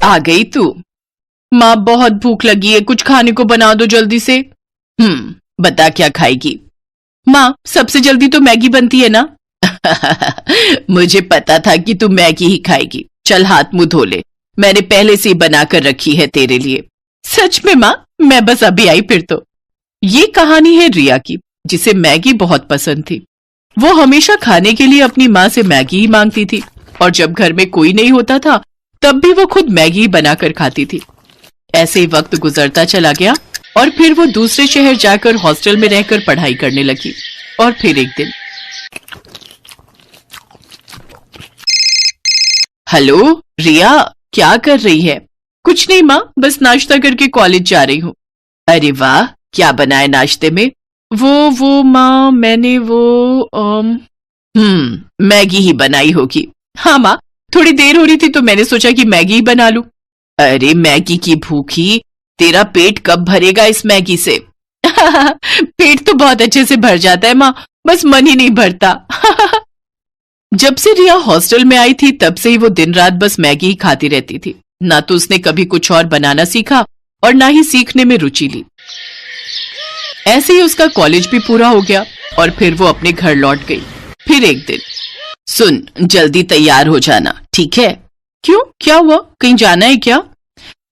आ गई तू। माँ बहुत भूख लगी है, कुछ खाने को बना दो जल्दी से। बता क्या खाएगी? माँ सबसे जल्दी तो मैगी बनती है ना। मुझे पता था कि तू मैगी ही खाएगी। चल हाथ मुंह धो ले, मैंने पहले से ही बना कर रखी है तेरे लिए। सच में माँ? मैं बस अभी आई फिर तो। ये कहानी है रिया की, जिसे मैगी बहुत पसंद थी। वो हमेशा खाने के लिए अपनी माँ से मैगी ही मांगती थी और जब घर में कोई नहीं होता था तब भी वो खुद मैगी बनाकर खाती थी। ऐसे ही वक्त गुजरता चला गया और फिर वो दूसरे शहर जाकर हॉस्टल में रहकर पढ़ाई करने लगी। और फिर एक दिन, हेलो रिया, क्या कर रही है? कुछ नहीं माँ, बस नाश्ता करके कॉलेज जा रही हूँ। अरे वाह, क्या बनाए नाश्ते में? वो माँ मैंने मैगी ही बनाई होगी। हाँ माँ, थोड़ी देर हो रही थी तो मैंने सोचा कि मैगी ही बना लूं। अरे मैगी की भूखी, तेरा पेट कब भरेगा इस मैगी से? पेट तो बहुत अच्छे से भर जाता है माँ, बस मन ही नहीं भरता। जब से रिया हॉस्टल में आई थी तब से ही वो दिन रात बस मैगी ही खाती रहती थी। ना तो उसने कभी कुछ और बनाना सीखा और ना ही सीखने में रुचि ली। ऐसे ही उसका कॉलेज भी पूरा हो गया और फिर वो अपने घर लौट गई। फिर एक दिन, सुन जल्दी तैयार हो जाना, ठीक है? क्यों, क्या हुआ? कहीं जाना है क्या?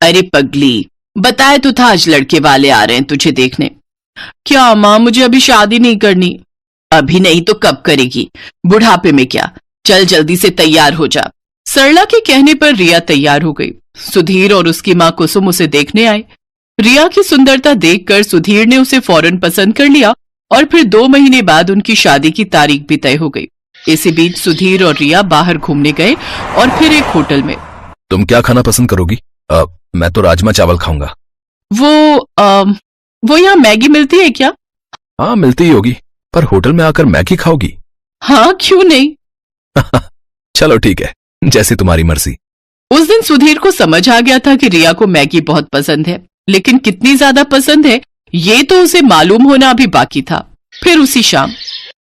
अरे पगली, बताया तो था आज लड़के वाले आ रहे हैं तुझे देखने। क्या माँ, मुझे अभी शादी नहीं करनी। अभी नहीं तो कब करेगी? बुढ़ापे में क्या? चल जल्दी से तैयार हो जा। सरला के कहने पर रिया तैयार हो गई। सुधीर और उसकी माँ कुसुम उसे देखने आए। रिया की सुंदरता देखकर सुधीर ने उसे फौरन पसंद कर लिया और फिर 2 महीने बाद उनकी शादी की तारीख भी तय हो गई। इसी बीच सुधीर और रिया बाहर घूमने गए और फिर एक होटल में। तुम क्या खाना पसंद करोगी? मैं तो राजमा चावल खाऊंगा। वो यहाँ मैगी मिलती है क्या? हाँ मिलती ही होगी, पर होटल में आकर मैगी खाओगी? हाँ क्यों नहीं। चलो ठीक है, जैसी तुम्हारी मर्जी। उस दिन सुधीर को समझ आ गया था कि रिया को मैगी बहुत पसंद है, लेकिन कितनी ज्यादा पसंद है ये तो उसे मालूम होना अभी बाकी था। फिर उसी शाम,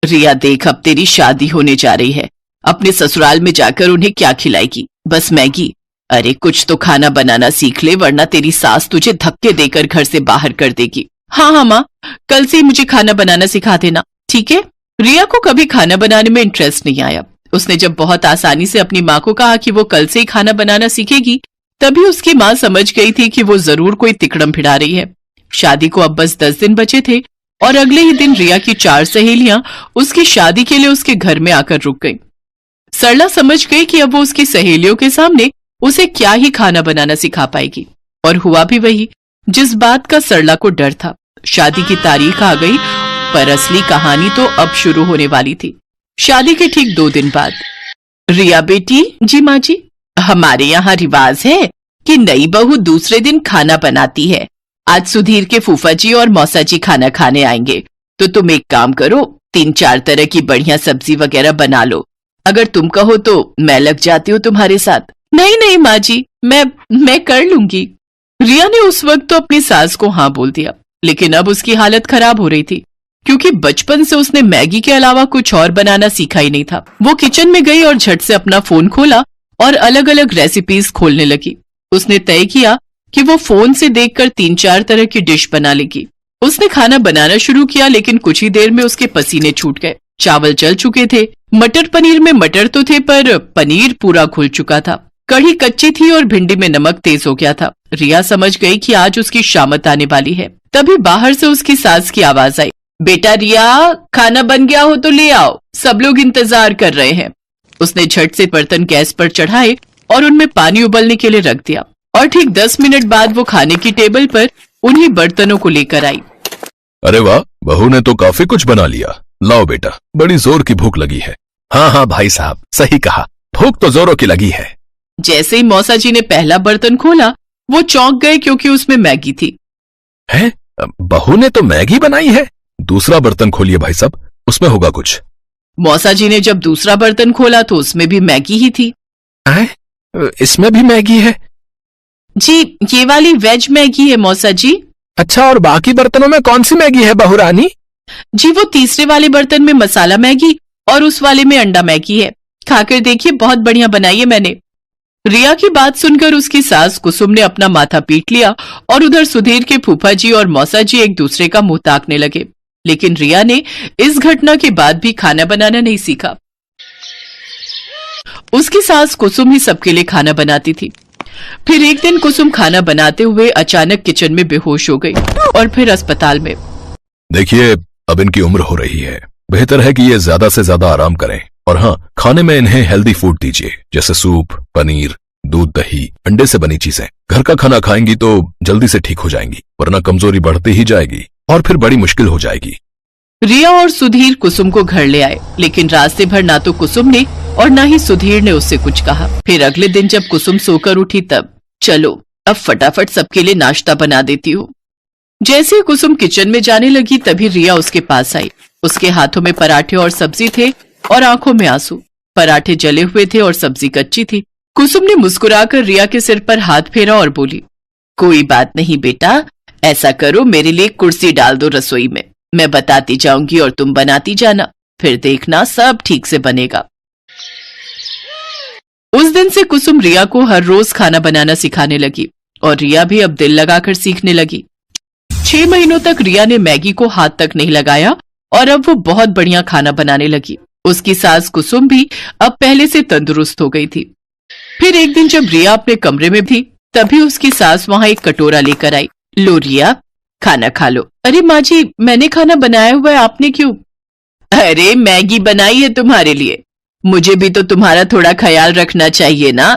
रिया देख अब तेरी शादी होने जा रही है, अपने ससुराल में जाकर उन्हें क्या खिलाएगी? बस मैगी? अरे कुछ तो खाना बनाना सीख ले, वरना तेरी सास तुझे धक्के देकर घर से बाहर कर देगी। हाँ माँ, कल से मुझे खाना बनाना सिखा देना, ठीक है? रिया को कभी खाना बनाने में इंटरेस्ट नहीं आया। उसने जब बहुत आसानी से अपनी माँ को कहा कि वो कल से ही खाना बनाना सीखेगी, तभी उसकी माँ समझ गई थी कि वो जरूर कोई तिकड़म भिड़ा रही है। शादी को अब बस 10 दिन बचे थे और अगले ही दिन रिया की 4 सहेलियां उसकी शादी के लिए उसके घर में आकर रुक गईं। सरला समझ गई कि अब वो उसकी सहेलियों के सामने उसे क्या ही खाना बनाना सिखा पाएगी, और हुआ भी वही जिस बात का सरला को डर था। शादी की तारीख आ गई, पर असली कहानी तो अब शुरू होने वाली थी। शादी के ठीक 2 दिन बाद, रिया बेटी। जी माँ जी। हमारे यहाँ रिवाज है कि नई बहू दूसरे दिन खाना बनाती है। आज सुधीर के फूफा जी और मौसा जी खाना खाने आएंगे, तो तुम एक काम करो, 3-4 तरह की बढ़िया सब्जी वगैरह बना लो। अगर तुम कहो तो मैं लग जाती हूँ तुम्हारे साथ। नहीं माँ जी, मैं कर लूंगी। रिया ने उस वक्त तो अपनी सास को हाँ बोल दिया, लेकिन अब उसकी हालत खराब हो रही थी, क्योंकि बचपन से उसने मैगी के अलावा कुछ और बनाना सीखा ही नहीं था। वो किचन में गई और झट से अपना फोन खोला और अलग अलग रेसिपीज खोलने लगी। उसने तय किया कि वो फोन से देखकर 3-4 तरह की डिश बना लेगी। उसने खाना बनाना शुरू किया, लेकिन कुछ ही देर में उसके पसीने छूट गए। चावल जल चुके थे, मटर पनीर में मटर तो थे पर पनीर पूरा घुल चुका था। कढ़ी कच्ची थी और भिंडी में नमक तेज हो गया था। रिया समझ गई कि आज उसकी शामत आने वाली है। तभी बाहर से उसकी सास की आवाज आई, बेटा रिया, खाना बन गया हो तो ले आओ, सब लोग इंतजार कर रहे हैं। उसने झट से बर्तन गैस पर चढ़ाए और उनमें पानी उबलने के लिए रख दिया, और ठीक 10 मिनट बाद वो खाने की टेबल पर उन्हीं बर्तनों को लेकर आई। अरे वाह, बहू ने तो काफी कुछ बना लिया। लाओ बेटा, बड़ी जोर की भूख लगी है। हाँ भाई साहब, सही कहा, भूख तो जोरों की लगी है। जैसे ही मौसा जी ने पहला बर्तन खोला, वो चौंक गए क्योंकि उसमें मैगी थी। हैं? बहू ने तो मैगी बनाई है? दूसरा बर्तन खोलिए भाई साहब, उसमें होगा कुछ। मौसा जी ने जब दूसरा बर्तन खोला तो उसमें भी मैगी ही थी। इसमें भी मैगी है? जी, ये वाली वेज मैगी है मौसा जी। अच्छा, और बाकी बर्तनों में कौन सी मैगी है बहू रानी? जी, वो तीसरे वाले बर्तन में मसाला मैगी और उस वाले में अंडा मैगी है। खाकर देखिए, बहुत बढ़िया बनाई है मैंने। रिया की बात सुनकर उसकी सास कुसुम ने अपना माथा पीट लिया और उधर सुधीर के फूफा जी और मौसा जी एक दूसरे का मुंह ताकने लगे। लेकिन रिया ने इस घटना के बाद भी खाना बनाना नहीं सीखा। उसकी सास कुसुम ही सबके लिए खाना बनाती थी। फिर एक दिन कुसुम खाना बनाते हुए अचानक किचन में बेहोश हो गई और फिर अस्पताल में। देखिए, अब इनकी उम्र हो रही है, बेहतर है कि ये ज्यादा से ज्यादा आराम करें। और हाँ, खाने में इन्हें हेल्दी फूड दीजिए, जैसे सूप, पनीर, दूध, दही, अंडे से बनी चीजें। घर का खाना खाएंगी तो जल्दी से ठीक हो जाएंगी, वरना कमजोरी बढ़ती ही जाएगी और फिर बड़ी मुश्किल हो जाएगी। रिया और सुधीर कुसुम को घर ले आए, लेकिन रास्ते भर ना तो कुसुम ने और ना ही सुधीर ने उससे कुछ कहा। फिर अगले दिन जब कुसुम सोकर उठी तब, चलो अब फटाफट सबके लिए नाश्ता बना देती हूँ। जैसे ही कुसुम किचन में जाने लगी तभी रिया उसके पास आई। उसके हाथों में पराठे और सब्जी थे और आंखों में आंसू। पराठे जले हुए थे और सब्जी कच्ची थी। कुसुम ने मुस्कुराकर रिया के सिर पर हाथ फेरा और बोली, कोई बात नहीं बेटा, ऐसा करो, मेरे लिए कुर्सी डाल दो रसोई में, मैं बताती जाऊंगी और तुम बनाती जाना, फिर देखना सब ठीक से बनेगा। उस दिन से कुसुम रिया को हर रोज खाना बनाना सिखाने लगी और रिया भी अब दिल लगाकर सीखने लगी। 6 महीनों तक रिया ने मैगी को हाथ तक नहीं लगाया और अब वो बहुत बढ़िया खाना बनाने लगी। उसकी सास कुसुम भी अब पहले से तंदुरुस्त हो गई थी। फिर एक दिन जब रिया अपने कमरे में थी तभी उसकी सास वहां एक कटोरा लेकर आई। लो रिया, खाना खा लो। अरे माँ जी, मैंने खाना बनाया हुआ है, आपने क्यों? अरे मैगी बनाई है तुम्हारे लिए, मुझे भी तो तुम्हारा थोड़ा ख्याल रखना चाहिए ना।